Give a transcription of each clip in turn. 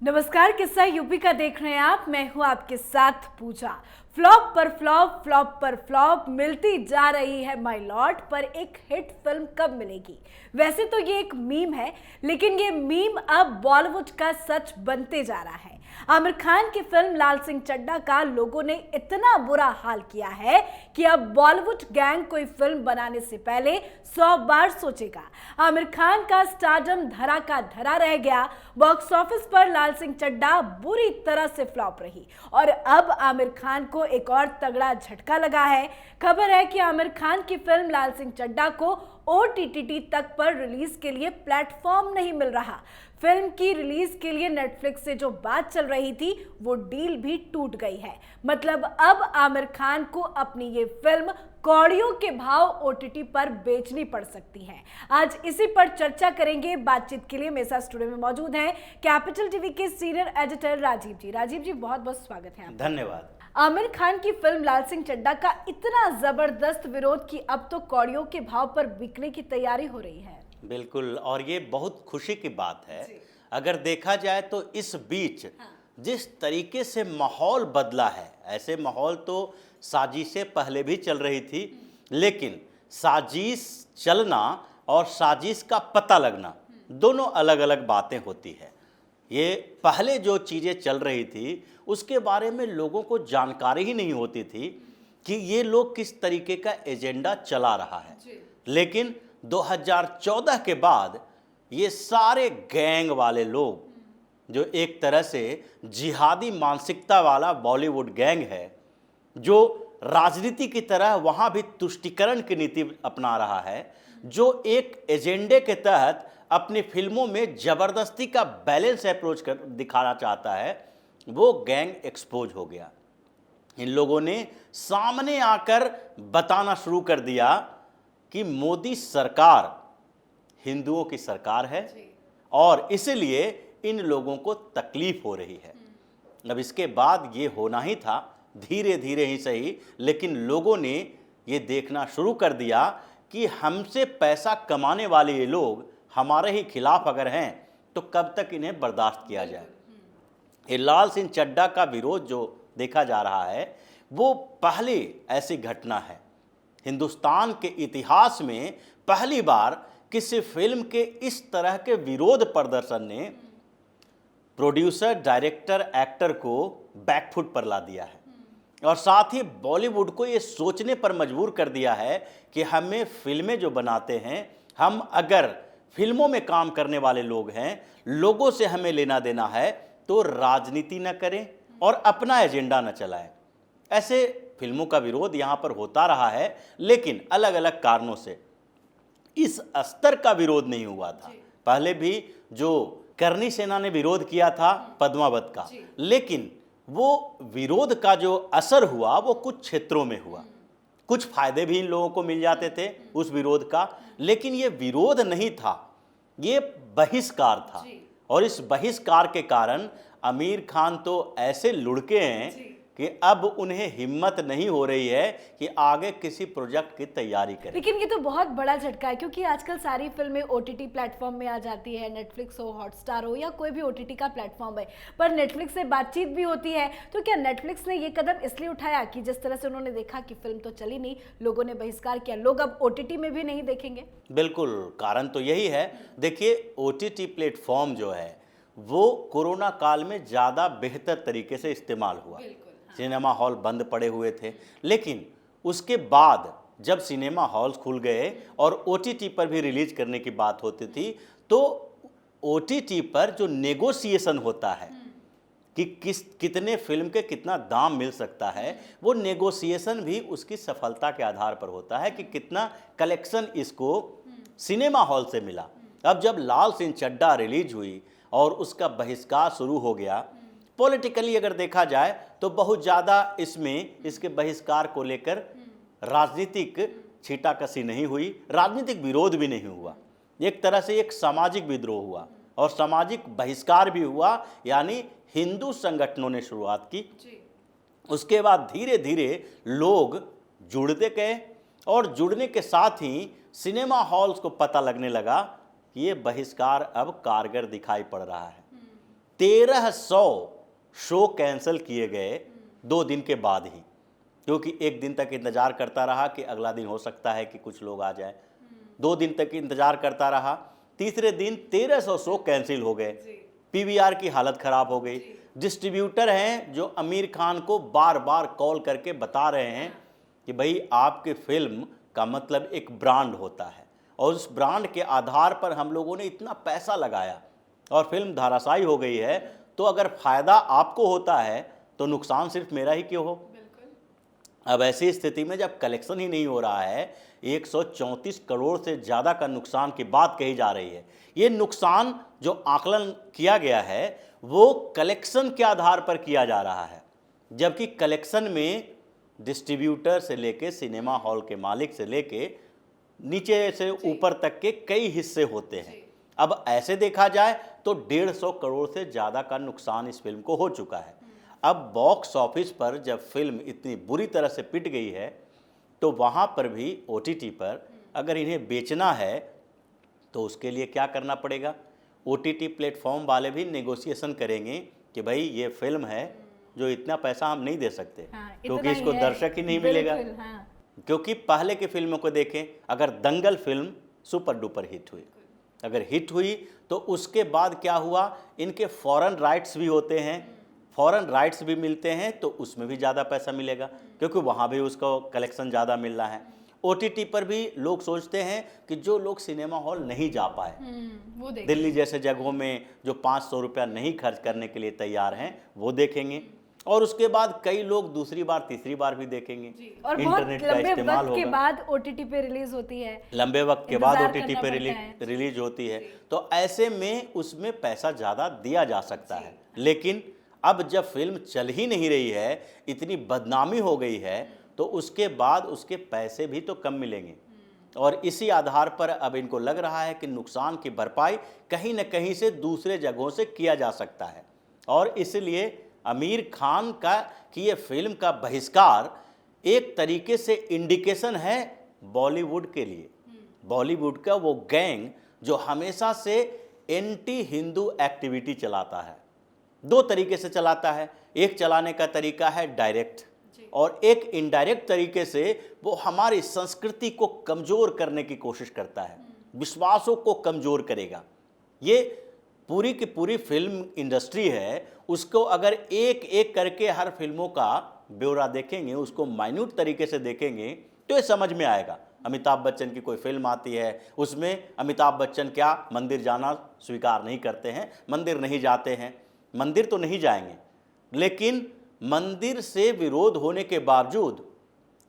नमस्कार, किस्सा यूपी का देख रहे हैं आप। मैं हूं आपके साथ पूजा। फ्लॉप पर फ्लॉप, फ्लॉप पर फ्लॉप मिलती जा रही है माय लॉर्ड, पर एक हिट फिल्म कब मिलेगी? वैसे तो ये एक मीम है, लेकिन ये मीम अब बॉलीवुड का सच बनते जा रहा है। आमिर खान की फिल्म लाल सिंह चड्ढा का लोगों ने इतना बुरा हाल किया है कि अब बॉलीवुड गैंग कोई फिल्म बनाने से पहले 100 बार सोचेगा। आमिर खान का स्टारडम धरा का धरा रह गया। बॉक्स ऑफिस पर लाल सिंह चड्ढा बुरी तरह से फ्लॉप रही और अब आमिर खान को एक और तगड़ा झटका लगा है। खबर है कि आमिर खान की फिल्म लाल सिंह चड्ढा को OTT तक पर रिलीज के लिए प्लेटफॉर्म नहीं मिल रहा। फिल्म की रिलीज के लिए नेटफ्लिक्स से जो बात चल रही थी वो डील भी टूट गई है। मतलब अब आमिर खान को अपनी ये फिल्म कौड़ियों के भाव OTT पर बेचनी पड़ सकती है। आज इसी पर चर्चा करेंगे। बातचीत के लिए मेरे साथ स्टूडियो में मौजूद हैं कैपिटल टीवी के सीनियर एडिटर राजीव जी। राजीव जी, बहुत बहुत स्वागत है। धन्यवाद। आमिर खान की फिल्म लाल सिंह चड्ढा का इतना जबरदस्त विरोध कि अब तो कौड़ियों के भाव पर बिकने की तैयारी हो रही है। बिल्कुल, और ये बहुत खुशी की बात है। अगर देखा जाए तो इस बीच जिस तरीके से माहौल बदला है, ऐसे माहौल तो साजिशें पहले भी चल रही थी, लेकिन साजिश चलना और साजिश का पता लगना दोनों अलग अलग बातें होती है। ये पहले जो चीज़ें चल रही थी उसके बारे में लोगों को जानकारी ही नहीं होती थी कि ये लोग किस तरीके का एजेंडा चला रहा है। लेकिन 2014 के बाद ये सारे गैंग वाले लोग, जो एक तरह से जिहादी मानसिकता वाला बॉलीवुड गैंग है, जो राजनीति की तरह वहाँ भी तुष्टीकरण की नीति अपना रहा है, जो एक एजेंडे के तहत अपनी फिल्मों में ज़बरदस्ती का बैलेंस अप्रोच कर दिखाना चाहता है, वो गैंग एक्सपोज हो गया। इन लोगों ने सामने आकर बताना शुरू कर दिया कि मोदी सरकार हिंदुओं की सरकार है और इसलिए इन लोगों को तकलीफ हो रही है। अब इसके बाद ये होना ही था, धीरे धीरे ही सही, लेकिन लोगों ने ये देखना शुरू कर दिया कि हमसे पैसा कमाने वाले ये लोग हमारे ही खिलाफ अगर हैं तो कब तक इन्हें बर्दाश्त किया जाए। ये लाल सिंह चड्ढा का विरोध जो देखा जा रहा है वो पहली ऐसी घटना है हिंदुस्तान के इतिहास में। पहली बार किसी फिल्म के इस तरह के विरोध प्रदर्शन ने प्रोड्यूसर, डायरेक्टर, एक्टर को बैकफुट पर ला दिया है और साथ ही बॉलीवुड को ये सोचने पर मजबूर कर दिया है कि हमें फिल्में जो बनाते हैं, हम अगर फिल्मों में काम करने वाले लोग हैं, लोगों से हमें लेना देना है, तो राजनीति न करें और अपना एजेंडा न चलाएं। ऐसे फिल्मों का विरोध यहाँ पर होता रहा है, लेकिन अलग अलग कारणों से इस स्तर का विरोध नहीं हुआ था। पहले भी जो करनी सेना ने विरोध किया था पद्मावत का, लेकिन वो विरोध का जो असर हुआ वो कुछ क्षेत्रों में हुआ। कुछ फायदे भी इन लोगों को मिल जाते थे उस विरोध का, लेकिन ये विरोध नहीं था, ये बहिष्कार था। और इस बहिष्कार के कारण आमिर खान तो ऐसे लुढ़के हैं कि अब उन्हें हिम्मत नहीं हो रही है कि आगे किसी प्रोजेक्ट की तैयारी करें। लेकिन ये तो बहुत बड़ा झटका है, क्योंकि आजकल सारी फिल्में OTT प्लेटफॉर्म में आ जाती है। नेटफ्लिक्स हो, हॉटस्टार हो या कोई भी OTT का प्लेटफॉर्म है, पर नेटफ्लिक्स से बातचीत भी होती है। तो क्या नेटफ्लिक्स ने ये कदम इसलिए उठाया कि जिस तरह से उन्होंने देखा कि फिल्म तो चली नहीं, लोगों ने बहिष्कार किया, लोग अब OTT में भी नहीं देखेंगे? बिल्कुल, कारण तो यही है। देखिए, OTT प्लेटफॉर्म जो है वो कोरोना काल में ज़्यादा बेहतर तरीके से इस्तेमाल हुआ। सिनेमा हॉल बंद पड़े हुए थे, लेकिन उसके बाद जब सिनेमा हॉल्स खुल गए और OTT पर भी रिलीज करने की बात होती थी, तो OTT पर जो नेगोशिएशन होता है कि कितने फिल्म के कितना दाम मिल सकता है, वो नेगोशिएशन भी उसकी सफलता के आधार पर होता है कि कितना कलेक्शन इसको सिनेमा हॉल से मिला। अब जब लाल सिंह चड्ढा रिलीज हुई और उसका बहिष्कार शुरू हो गया, पॉलिटिकली अगर देखा जाए तो बहुत ज़्यादा इसमें इसके बहिष्कार को लेकर राजनीतिक छींटाकशी नहीं हुई, राजनीतिक विरोध भी नहीं हुआ। एक तरह से एक सामाजिक विद्रोह हुआ और सामाजिक बहिष्कार भी हुआ, यानी हिंदू संगठनों ने शुरुआत की। उसके बाद धीरे धीरे लोग जुड़ते गए और जुड़ने के साथ ही सिनेमा हॉल्स को पता लगने लगा कि ये बहिष्कार अब कारगर दिखाई पड़ रहा है। 1300 शो कैंसिल किए गए 2 दिन के बाद ही, क्योंकि एक दिन तक इंतज़ार करता रहा कि अगला दिन हो सकता है कि कुछ लोग आ जाए। 2 दिन तक इंतज़ार करता रहा, तीसरे दिन 1300 शो कैंसिल हो गए। पीवीआर की हालत ख़राब हो गई। डिस्ट्रीब्यूटर हैं जो आमिर खान को बार बार कॉल करके बता रहे हैं कि भाई आपके फिल्म का मतलब एक ब्रांड होता है और उस ब्रांड के आधार पर हम लोगों ने इतना पैसा लगाया और फिल्म धराशायी हो गई है, तो अगर फ़ायदा आपको होता है तो नुकसान सिर्फ मेरा ही क्यों हो। अब ऐसी स्थिति में जब कलेक्शन ही नहीं हो रहा है, 134 करोड़ से ज़्यादा का नुकसान की बात कही जा रही है। ये नुकसान जो आकलन किया गया है वो कलेक्शन के आधार पर किया जा रहा है, जबकि कलेक्शन में डिस्ट्रीब्यूटर से लेके सिनेमा हॉल के मालिक से लेके नीचे से ऊपर तक के कई हिस्से होते हैं। अब ऐसे देखा जाए तो 150 करोड़ से ज़्यादा का नुकसान इस फिल्म को हो चुका है। अब बॉक्स ऑफिस पर जब फिल्म इतनी बुरी तरह से पिट गई है तो वहाँ पर भी ओटीटी पर अगर इन्हें बेचना है तो उसके लिए क्या करना पड़ेगा। ओटीटी प्लेटफॉर्म वाले भी नेगोशिएशन करेंगे कि भाई ये फिल्म है जो इतना पैसा हम नहीं दे सकते, क्योंकि इसको दर्शक ही नहीं मिलेगा। क्योंकि पहले की फिल्मों को देखें, अगर दंगल फिल्म सुपर डुपर हिट हुई, अगर हिट हुई तो उसके बाद क्या हुआ, इनके फॉरेन राइट्स भी होते हैं, फॉरेन राइट्स भी मिलते हैं तो उसमें भी ज़्यादा पैसा मिलेगा क्योंकि वहाँ भी उसको कलेक्शन ज़्यादा मिल रहा है। ओटीटी पर भी लोग सोचते हैं कि जो लोग सिनेमा हॉल नहीं जा पाए, वो दिल्ली जैसे जगहों में जो 500 रुपया नहीं खर्च करने के लिए तैयार हैं वो देखेंगे, और उसके बाद कई लोग दूसरी बार तीसरी बार भी देखेंगे। और इंटरनेट का इस्तेमाल के बाद ओटीटी पे रिलीज होती है, लंबे वक्त के बाद ओटीटी पे रिलीज होती है, तो ऐसे में उसमें पैसा ज़्यादा दिया जा सकता है। लेकिन अब जब फिल्म चल ही नहीं रही है, इतनी बदनामी हो गई है, तो उसके बाद उसके पैसे भी तो कम मिलेंगे, और इसी आधार पर अब इनको लग रहा है कि नुकसान की भरपाई कहीं न कहीं से दूसरे जगहों से किया जा सकता है। और इसलिए आमिर खान का कि ये फिल्म का बहिष्कार एक तरीके से इंडिकेशन है बॉलीवुड के लिए, बॉलीवुड का वो गैंग जो हमेशा से एंटी हिंदू एक्टिविटी चलाता है। 2 तरीके से चलाता है, एक चलाने का तरीका है डायरेक्ट, और एक इनडायरेक्ट तरीके से वो हमारी संस्कृति को कमज़ोर करने की कोशिश करता है, विश्वासों को कमज़ोर करेगा। ये पूरी की पूरी फिल्म इंडस्ट्री है, उसको अगर एक एक करके हर फिल्मों का ब्यौरा देखेंगे, उसको माइन्यूट तरीके से देखेंगे तो ये समझ में आएगा। अमिताभ बच्चन की कोई फिल्म आती है, उसमें अमिताभ बच्चन क्या मंदिर जाना स्वीकार नहीं करते हैं, मंदिर नहीं जाते हैं, मंदिर तो नहीं जाएंगे, लेकिन मंदिर से विरोध होने के बावजूद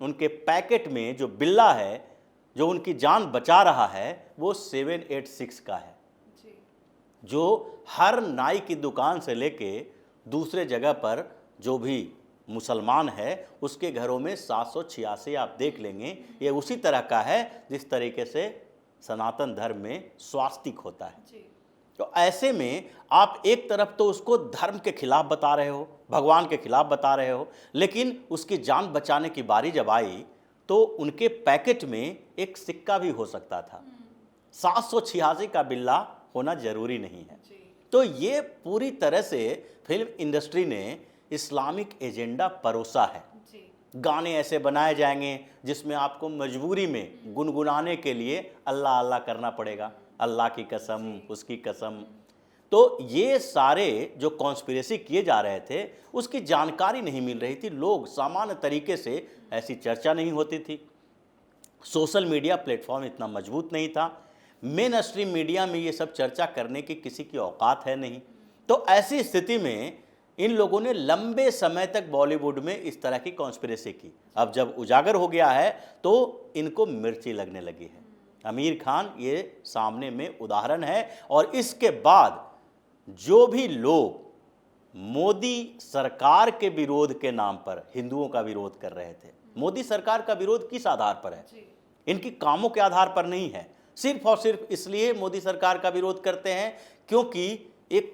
उनके पैकेट में जो बिल्ला है जो उनकी जान बचा रहा है वो 786 का है, जो हर नाई की दुकान से लेके दूसरे जगह पर जो भी मुसलमान है उसके घरों में 786 आप देख लेंगे। ये उसी तरह का है जिस तरीके से सनातन धर्म में स्वास्तिक होता है। तो ऐसे में आप एक तरफ तो उसको धर्म के खिलाफ बता रहे हो, भगवान के खिलाफ बता रहे हो, लेकिन उसकी जान बचाने की बारी जब आई तो उनके पैकेट में एक सिक्का भी हो सकता था। 786 का बिल्ला होना जरूरी नहीं है। तो ये पूरी तरह से फिल्म इंडस्ट्री ने इस्लामिक एजेंडा परोसा है। गाने ऐसे बनाए जाएंगे जिसमें आपको मजबूरी में गुनगुनाने के लिए अल्लाह अल्लाह करना पड़ेगा, अल्लाह की कसम, उसकी कसम। तो ये सारे जो कॉन्स्पिरेसी किए जा रहे थे उसकी जानकारी नहीं मिल रही थी, लोग सामान्य तरीके से ऐसी चर्चा नहीं होती थी, सोशल मीडिया प्लेटफॉर्म इतना मजबूत नहीं था, मेन स्ट्रीम मीडिया में ये सब चर्चा करने की किसी की औकात है नहीं। तो ऐसी स्थिति में इन लोगों ने लंबे समय तक बॉलीवुड में इस तरह की कॉन्स्पिरेसी की। अब जब उजागर हो गया है तो इनको मिर्ची लगने लगी है। आमिर खान ये सामने में उदाहरण है। और इसके बाद जो भी लोग मोदी सरकार के विरोध के नाम पर हिंदुओं का विरोध कर रहे थे, मोदी सरकार का विरोध किस आधार पर है? इनकी कामों के आधार पर नहीं है, सिर्फ और सिर्फ इसलिए मोदी सरकार का विरोध करते हैं क्योंकि एक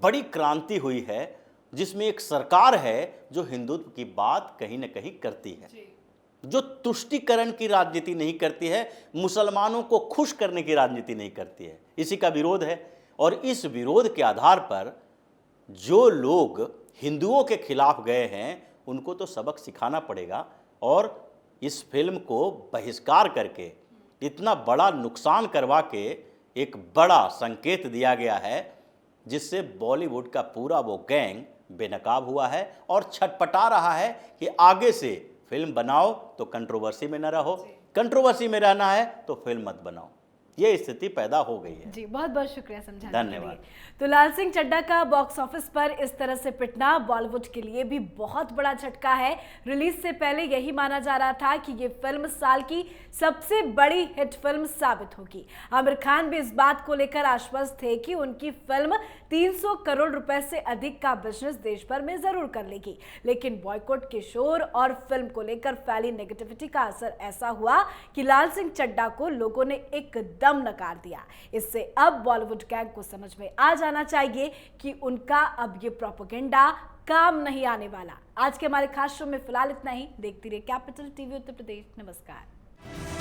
बड़ी क्रांति हुई है जिसमें एक सरकार है जो हिंदुत्व की बात कहीं ना कहीं करती है, जो तुष्टीकरण की राजनीति नहीं करती है, मुसलमानों को खुश करने की राजनीति नहीं करती है। इसी का विरोध है। और इस विरोध के आधार पर जो लोग हिंदुओं के खिलाफ गए हैं उनको तो सबक सिखाना पड़ेगा, और इस फिल्म को बहिष्कार करके इतना बड़ा नुकसान करवा के एक बड़ा संकेत दिया गया है, जिससे बॉलीवुड का पूरा वो गैंग बेनकाब हुआ है और छटपटा रहा है कि आगे से फिल्म बनाओ तो कंट्रोवर्सी में न रहो, कंट्रोवर्सी में रहना है तो फिल्म मत बनाओ। ये स्थिति पैदा हो गई है। जी, बहुत बहुत शुक्रिया समझाने के लिए। धन्यवाद। तो लाल सिंह चड्ढा का बॉक्स ऑफिस पर इस तरह से पिटना बॉलीवुड के लिए भी बहुत बड़ा झटका है। रिलीज से पहले यही माना जा रहा था कि ये फिल्म साल की सबसे बड़ी हिट फिल्म साबित होगी। आमिर खान भी इस बात को लेकर आश्वस्त थे कि उनकी फिल्म 300 करोड़ रुपए से अधिक का बिजनेस देश भर में जरूर कर लेगी, लेकिन बॉयकॉट के शोर और फिल्म को लेकर फैली नेगेटिविटी का असर ऐसा हुआ कि लाल सिंह चड्ढा को लोगों ने एकदम नकार दिया। इससे अब बॉलीवुड गैंग को समझ में आ जाना चाहिए कि उनका अब ये प्रोपेगेंडा काम नहीं आने वाला। आज के हमारे खास शो में फिलहाल इतना ही। देखती रहिए कैपिटल टीवी उत्तर प्रदेश। नमस्कार।